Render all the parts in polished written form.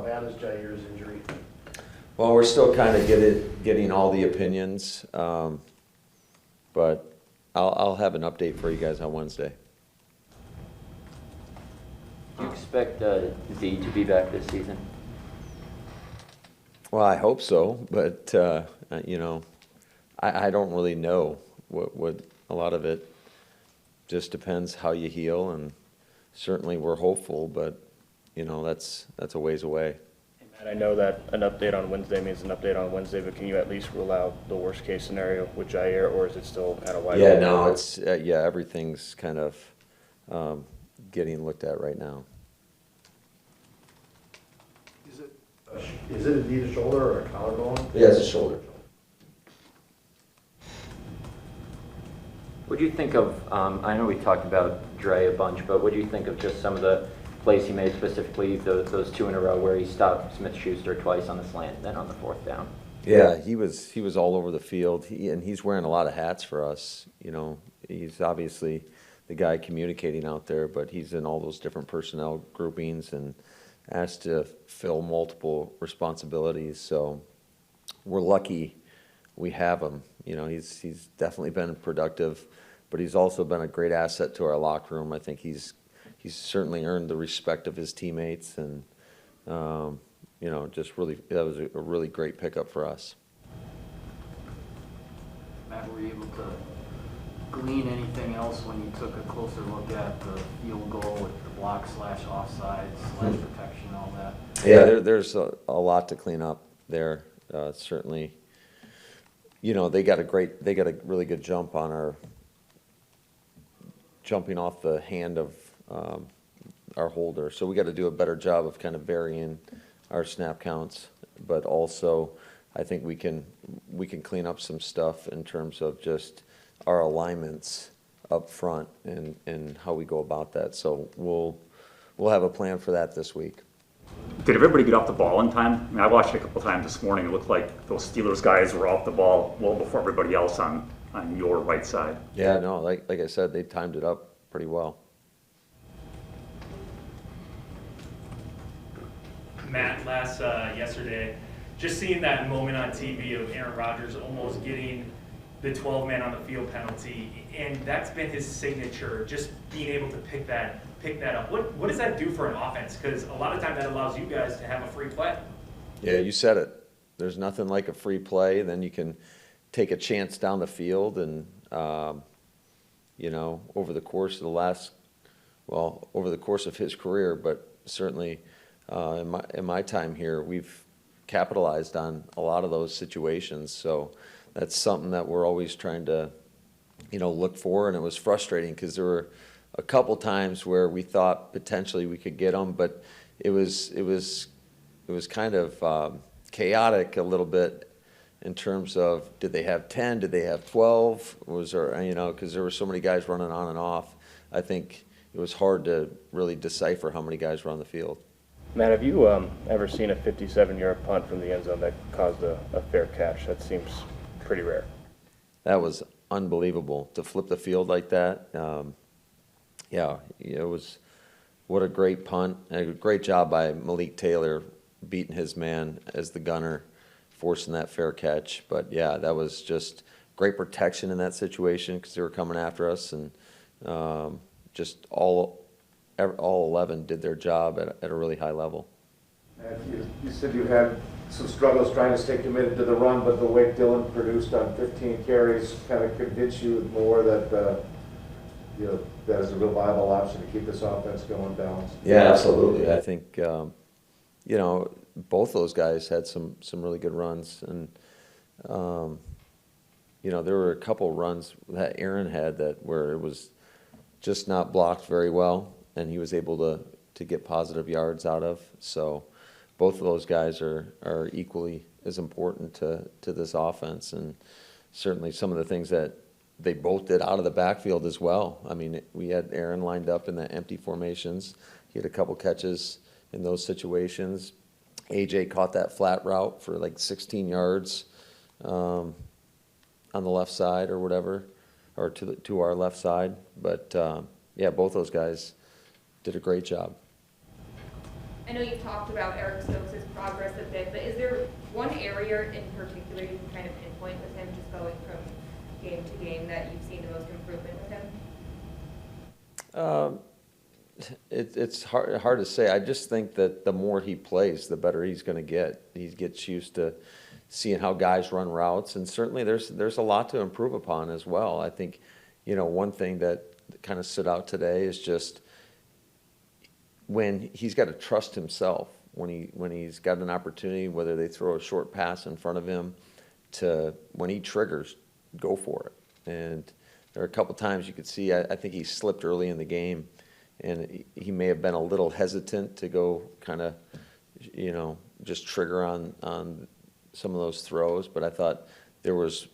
bad is Jair's injury? Well, we're still kind of getting all the opinions, but I'll have an update for you guys on Wednesday. Do you expect Z to be back this season? Well, I hope so, but you know, I don't really know. What a lot of it just depends how you heal, and certainly we're hopeful, but you know, that's a ways away. And I know that an update on Wednesday means an update on Wednesday, but can you at least rule out the worst case scenario with Jair, or is it still kind of wide open? Yeah, no, it's yeah, everything's kind of getting looked at right now. Is it indeed a shoulder or a collarbone? Yeah, it's a shoulder. What do you think of, I know we talked about Dre a bunch, but what do you think of just some of the plays he made, specifically those two in a row where he stopped Smith-Schuster twice on the slant, then on the fourth down? Yeah, he was all over the field, and he's wearing a lot of hats for us. You know, he's obviously the guy communicating out there, but he's in all those different personnel groupings and asked to fill multiple responsibilities. So we're lucky we have him. You know, he's definitely been productive, but he's also been a great asset to our locker room. I think he's certainly earned the respect of his teammates, and you know, just really, that was a really great pickup for us. Matt, were you able to glean anything else when you took a closer look at the field goal with the block / offside / protection, all that? Yeah, there's a lot to clean up there. Certainly, you know, they got a really good jump on our jumping off the hand of our holder. So we got to do a better job of kind of varying our snap counts, but also I think we can clean up some stuff in terms of just our alignments up front and how we go about that. So we'll have a plan for that this week. Did everybody get off the ball in time? I mean, I watched it a couple times this morning. It looked like those Steelers guys were off the ball well before everybody else on your right side. Yeah, no, like I said, they timed it up pretty well. Matt, yesterday, just seeing that moment on TV of Aaron Rodgers almost getting the 12-man on the field penalty, and that's been his signature, just being able to pick that up. What does that do for an offense? Because a lot of time that allows you guys to have a free play. Yeah, you said it. There's nothing like a free play. Then you can take a chance down the field, and you know, over the course of his career, but certainly in my time here, we've capitalized on a lot of those situations. So that's something that we're always trying to, you know, look for. And it was frustrating because there were a couple times where we thought potentially we could get them, but it was kind of chaotic a little bit in terms of, did they have 10, did they have 12? Was there, you know, because there were so many guys running on and off. I think it was hard to really decipher how many guys were on the field. Matt, have you ever seen a 57-yard punt from the end zone that caused a fair catch? That seems pretty rare. That was unbelievable to flip the field like that. Yeah, it was. What a great punt! A great job by Malik Taylor beating his man as the gunner, forcing that fair catch. But yeah, that was just great protection in that situation because they were coming after us, and just all 11 did their job at a really high level. You said you had some struggles trying to stay committed to the run, but the way Dylan produced on 15 carries kind of convinced you more that you know, that is a real viable option to keep this offense going balanced. Yeah, absolutely. I think you know, both those guys had some really good runs, and you know, there were a couple runs that Aaron had where it was just not blocked very well, and he was able to get positive yards out of. So both of those guys are equally as important to this offense, and certainly some of the things that they both did out of the backfield as well. I mean, we had Aaron lined up in the empty formations. He had a couple catches in those situations. AJ caught that flat route for like 16 yards on the left side or whatever, or to our left side. But yeah, both those guys did a great job. I know you talked about Eric Stokes' progress a bit, but is there one area in particular you can kind of pinpoint with him, just going from game to game, that you've seen the most improvement with him? It's hard to say. I just think that the more he plays, the better he's going to get. He gets used to seeing how guys run routes, and certainly there's a lot to improve upon as well. I think, one thing that kind of stood out today is just when he's got to trust himself when he's got an opportunity, whether they throw a short pass in front of him, to when he triggers, go for it. And there are a couple times you could see, I think he slipped early in the game, and he may have been a little hesitant to go kind of, just trigger on some of those throws. But I thought there was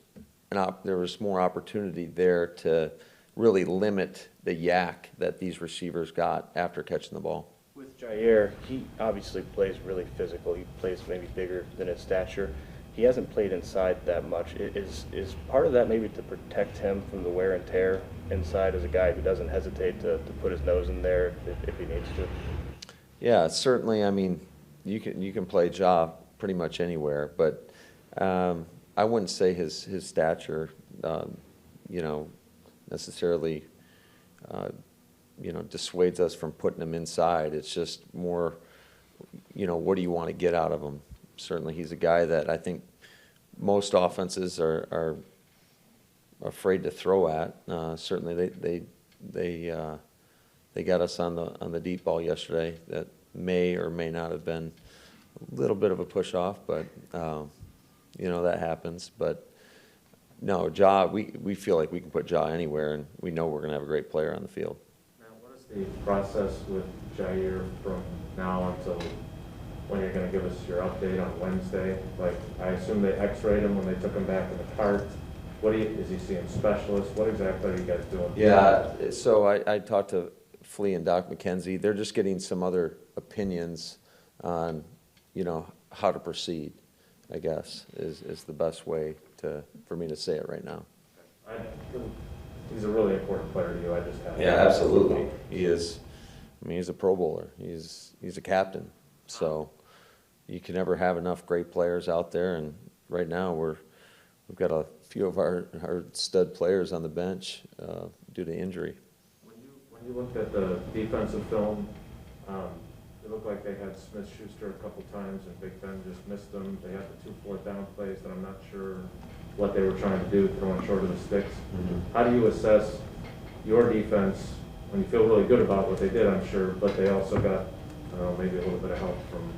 more opportunity there to really limit the yak that these receivers got after catching the ball. With Jair, he obviously plays really physical. He plays maybe bigger than his stature. He hasn't played inside that much. Is part of that maybe to protect him from the wear and tear inside, as a guy who doesn't hesitate to put his nose in there if he needs to? Yeah, certainly. I mean, you can play Ja pretty much anywhere, but I wouldn't say his stature, necessarily, dissuades us from putting him inside. It's just more, what do you want to get out of him? Certainly, he's a guy that I think most offenses are afraid to throw at. Certainly, they got us on the deep ball yesterday. That may or may not have been a little bit of a push off, but that happens. But no, Ja, we feel like we can put Ja anywhere, and we know we're going to have a great player on the field. Now, what is the process with Jair from now until when you're going to give us your update on Wednesday? Like, I assume they x-rayed him when they took him back in the cart. Is he seeing specialists? What exactly are you guys doing? Yeah, so I talked to Flea and Doc McKenzie. They're just getting some other opinions on, how to proceed, I guess, is the best way for me to say it right now. He's a really important player to you. I just have. Yeah, absolutely. He is. I mean, he's a Pro Bowler. He's a captain. So you can never have enough great players out there. And right now we've got a few of our stud players on the bench due to injury. When you looked at the defensive film, it looked like they had Smith-Schuster a couple times, and Big Ben just missed them. They had the 2 4th-down plays that I'm not sure what they were trying to do, throwing short of the sticks. Mm-hmm. How do you assess your defense when you feel really good about what they did, I'm sure, but they also got, maybe a little bit of help from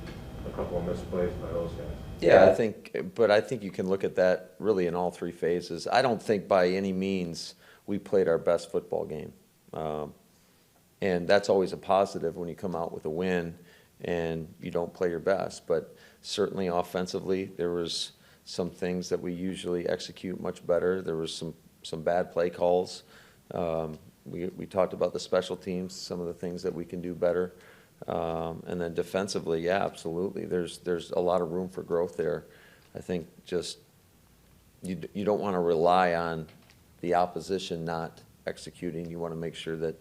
a couple of misplays by those guys? Yeah, I think you can look at that really in all 3 phases. I don't think by any means we played our best football game. And that's always a positive when you come out with a win and you don't play your best. But certainly offensively, there was some things that we usually execute much better. There was some bad play calls. We talked about the special teams, some of the things that we can do better. And then defensively, yeah, absolutely. There's a lot of room for growth there. I think just you don't want to rely on the opposition not executing. You want to make sure that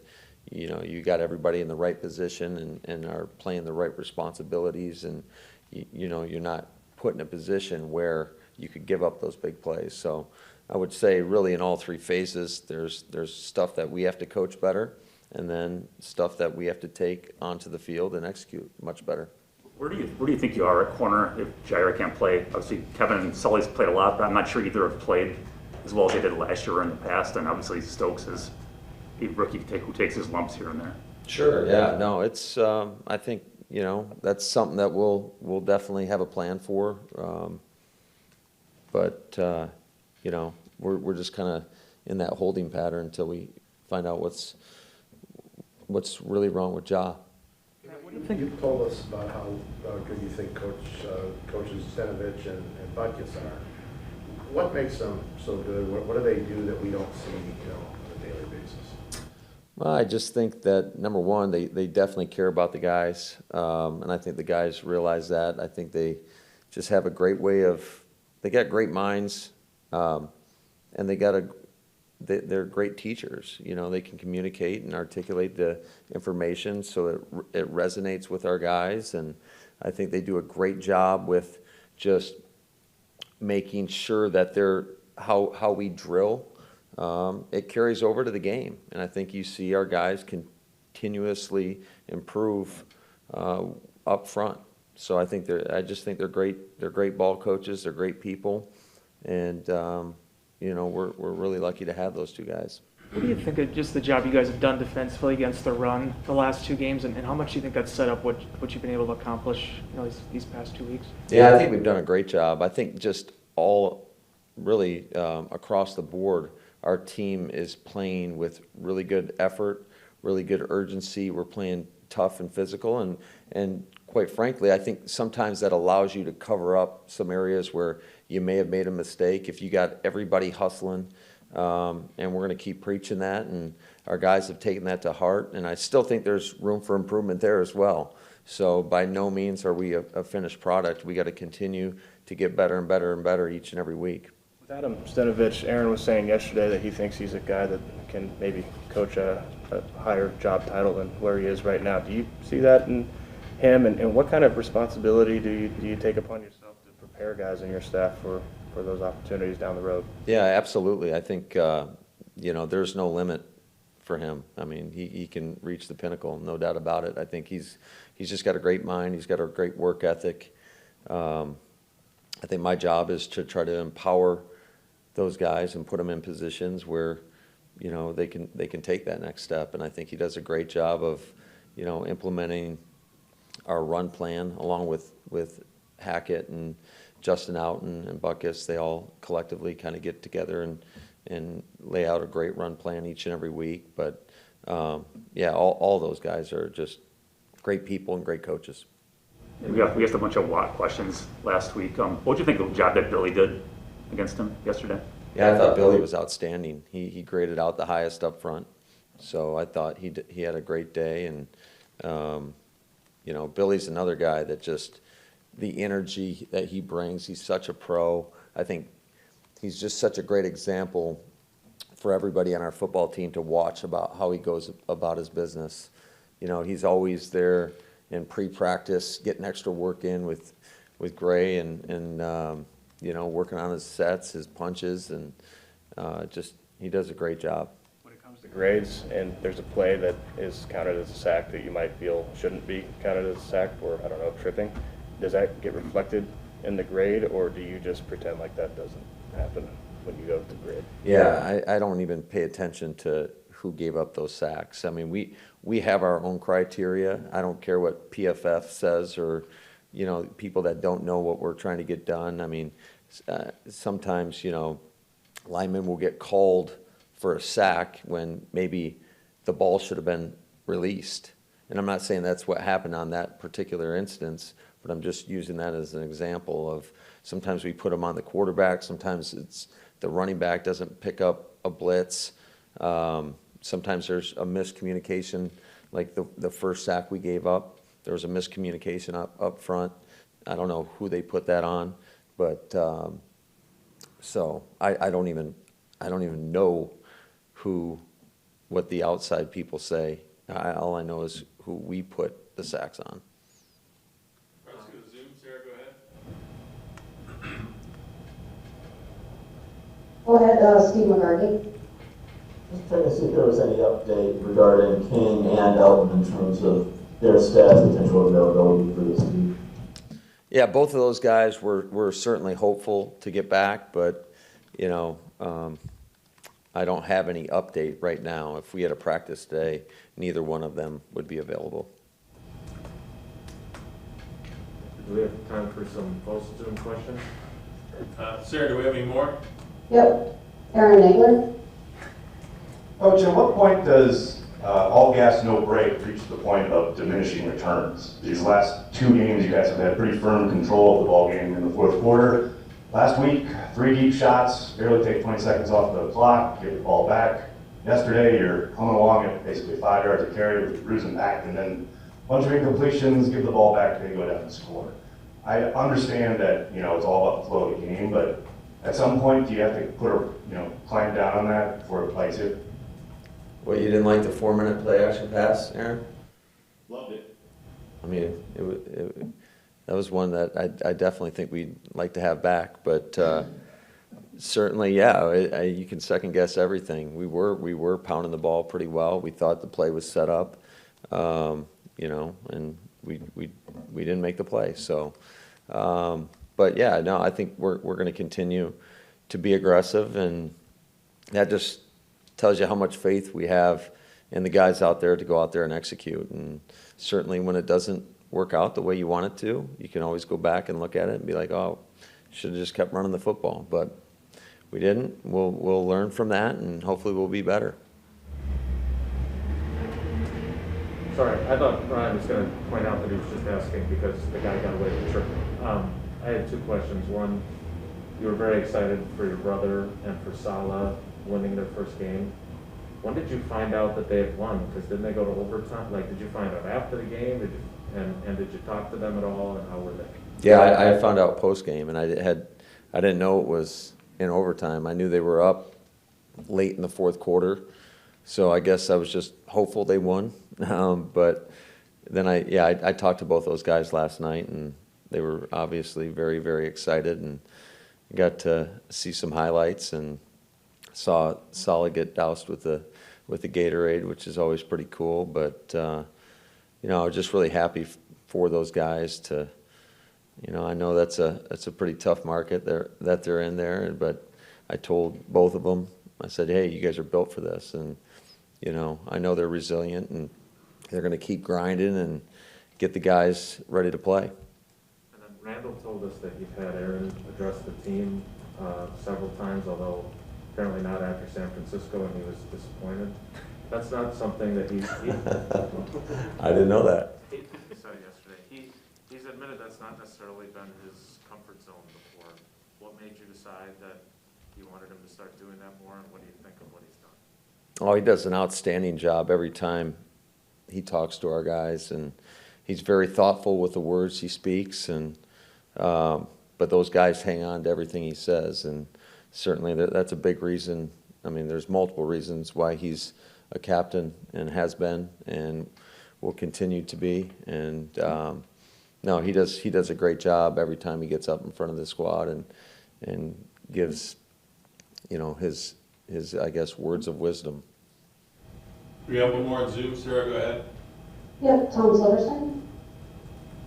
you got everybody in the right position and are playing the right responsibilities, and you're not put in a position where you could give up those big plays. So I would say really in all 3 phases, there's stuff that we have to coach better, and then stuff that we have to take onto the field and execute much better. Where do you think you are at corner if Jair can't play? Obviously, Kevin and Sully's played a lot, but I'm not sure either have played as well as they did last year or in the past. And obviously, Stokes is a rookie who takes his lumps here and there. Sure. Yeah. No. It's. I think that's something that we'll definitely have a plan for. But we're just kind of in that holding pattern until we find out what's really wrong with Ja. What do you think? You told us about how good you think coaches Stenovich and Butkus are. What makes them so good? What do they do that we don't see, on a daily basis? Well, I just think that number one, they definitely care about the guys, and I think the guys realize that. I think they just have a great way of. They got great minds, and they got they're great teachers. You know, they can communicate and articulate the information so it resonates with our guys, and I think they do a great job with just making sure that they're how we drill. It carries over to the game, and I think you see our guys continuously improve up front. So I just think they're great. They're great ball coaches. They're great people, and you know, we're really lucky to have those two guys. What do you think of just the job you guys have done defensively against the run the last two games, and how much do you think that's set up what you've been able to accomplish, you know, these past 2 weeks? Yeah, I think we've done a great job. I think just all really across the board, our team is playing with really good effort, really good urgency. We're playing tough and physical, and quite frankly, I think sometimes that allows you to cover up some areas where you may have made a mistake. If you got everybody hustling, and we're going to keep preaching that, and our guys have taken that to heart, and I still think there's room for improvement there as well. So by no means are we a finished product. We got to continue to get better and better and better each and every week. With Adam Stenavich, Aaron was saying yesterday that he thinks he's a guy that can maybe coach a higher job title than where he is right now. Do you see that in him, and what kind of responsibility do you take upon yourself to prepare guys in your staff for those opportunities down the road? Yeah, absolutely. I think, you know, there's no limit for him. I mean, he can reach the pinnacle, no doubt about it. I think he's just got a great mind. He's got a great work ethic. I think my job is to try to empower those guys and put them in positions where, you know, they can take that next step. And I think he does a great job of, you know, implementing our run plan along with Hackett and Justin Outen and Buckus. They all collectively kind of get together and lay out a great run plan each and every week. But yeah, all those guys are just great people and great coaches. We asked a bunch of Watt questions last week. What do you think of the job that Billy did against him yesterday? Yeah, I thought Billy was outstanding. He graded out the highest up front. So I thought he had a great day. And, you know, Billy's another guy that just, the energy that he brings, he's such a pro. I think he's just such a great example for everybody on our football team to watch about how he goes about his business. You know, he's always there in pre-practice, getting extra work in with Gray and you know, working on his sets, his punches, and just he does a great job. When it comes to grades, and there's a play that is counted as a sack that you might feel shouldn't be counted as a sack, or I don't know, tripping, does that get reflected in the grade, or do you just pretend like that doesn't happen when you go to grade? Yeah, I don't even pay attention to who gave up those sacks. I mean, we have our own criteria. I don't care what PFF says, or, you know, people that don't know what we're trying to get done. I mean, sometimes, you know, linemen will get called for a sack when maybe the ball should have been released. And I'm not saying that's what happened on that particular instance, but I'm just using that as an example of sometimes we put them on the quarterback, sometimes it's the running back doesn't pick up a blitz. Sometimes there's a miscommunication, like the first sack we gave up, there was a miscommunication up front. I don't know who they put that on, but so I don't even know what the outside people say. All I know is who we put the sacks on. Let's go to Zoom. Sarah, go ahead. Go ahead, Steve McCarthy. Just trying to see if there was any update regarding King and Elton in terms of their stats, potential availability for this week. Yeah, both of those guys were certainly hopeful to get back, but, you know, I don't have any update right now. If we had a practice day, neither one of them would be available. Do we have time for some post-Zoom questions? Sarah, do we have any more? Yep. Aaron Nagler. Coach, at what point does all gas, no brake reach the point of diminishing returns? These last two games, you guys have had pretty firm control of the ball game in the fourth quarter. Last week, 3 deep shots, barely take 20 seconds off the clock, get the ball back. Yesterday, you're coming along at basically 5 yards of carry with bruising back, and then a bunch of incompletions, give the ball back, and then go down and score. I understand that, you know, it's all about the flow of the game, but At some point, do you have to put a, clamp down on that before it bites you? Well, you didn't like the 4-minute play action pass, Aaron? Loved it. I mean, that was one that I definitely think we'd like to have back, but certainly, yeah, you can second guess everything. We were pounding the ball pretty well. We thought the play was set up, and we didn't make the play. So, but yeah, no, I think we're going to continue to be aggressive, and that just tells you how much faith we have in the guys out there to go out there and execute. And certainly, when it doesn't work out the way you want it to, you can always go back and look at it and be like, oh, should have just kept running the football, but we didn't. We'll learn from that, and hopefully we'll be better. Sorry, I thought Ryan was going to point out that he was just asking because the guy got away with tripping. I had two questions. One, you were very excited for your brother and for Salah winning their first game. When did you find out that they had won? Because didn't they go to overtime? Like, did you find out after the game? Did you talk to them at all, and how were they? Yeah, I found out post game, and I didn't know it was in overtime. I knew they were up late in the fourth quarter, so I guess I was just hopeful they won. But then I talked to both those guys last night, and they were obviously very, very excited, and got to see some highlights and saw Salah get doused with the Gatorade, which is always pretty cool. But I was just really happy for those guys to. I know that's a pretty tough market that they're in there, but I told both of them, I said, hey, you guys are built for this, and I know they're resilient, and they're going to keep grinding and get the guys ready to play. And then Randall told us that you've had Aaron address the team several times, although apparently not after San Francisco, and he was disappointed. That's not something that he I didn't know that. He said yesterday. He's admitted that's not necessarily been his comfort zone before. What made you decide that you wanted him to start doing that more, and what do you think of what he's done? Oh, he does an outstanding job every time he talks to our guys, and he's very thoughtful with the words he speaks, and but those guys hang on to everything he says, and certainly that's a big reason. I mean, there's multiple reasons why he's a captain and has been and will continue to be. And no, he does a great job every time he gets up in front of the squad and gives his I guess words of wisdom. We have one more on Zoom. Sarah, go ahead. Yep, Tom Silverstein.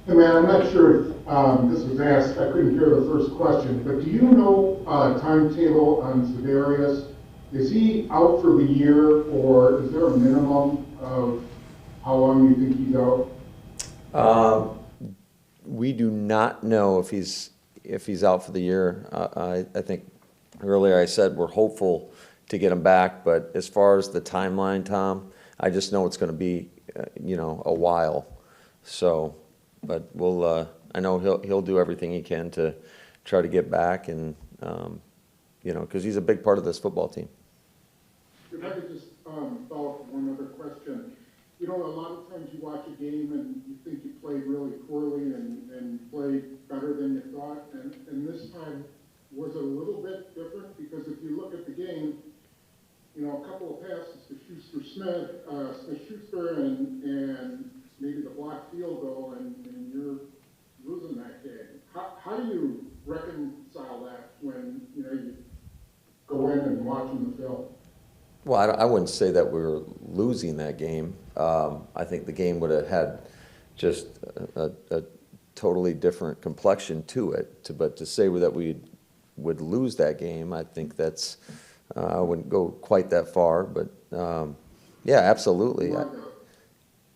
Hey man, I'm not sure if this was asked. I couldn't hear the first question, but do you know timetable on Za'Darius? Is he out for the year, or is there a minimum of how long you think he's out? We do not know if he's out for the year. I think earlier I said we're hopeful to get him back, but as far as the timeline, Tom, I just know it's going to be a while. So, but we'll. I know he'll do everything he can to try to get back, and because he's a big part of this football team. If I could just follow up with one other question. A lot of times you watch a game and you think you played really poorly and played better than you thought. And this time, was it a little bit different? Because if you look at the game, a couple of passes to Smith-Schuster and maybe the blocked field goal, and you're losing that game. How do you reconcile that when you go in and watch the film? Well, I wouldn't say that we were losing that game. I think the game would have had just a totally different complexion to it. But to say that we would lose that game, I think that's I wouldn't go quite that far. But yeah, absolutely.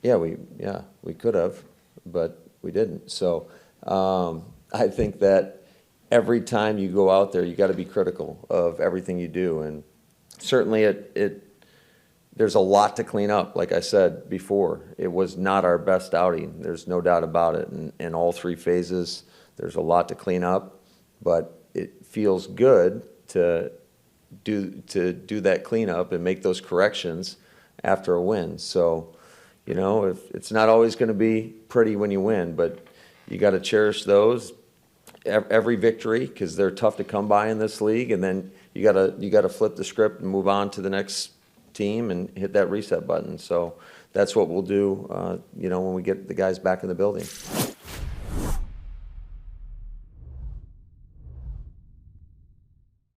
We could have, but we didn't. So I think that every time you go out there, you got to be critical of everything you do, and certainly there's a lot to clean up. Like I said before, it was not our best outing. There's no doubt about it. And in all three phases, there's a lot to clean up, but it feels good to do that cleanup and make those corrections after a win. So, if it's not always going to be pretty when you win, but you got to cherish those every victory, because they're tough to come by in this league, and then you gotta flip the script and move on to the next team and hit that reset button. So that's what we'll do, when we get the guys back in the building.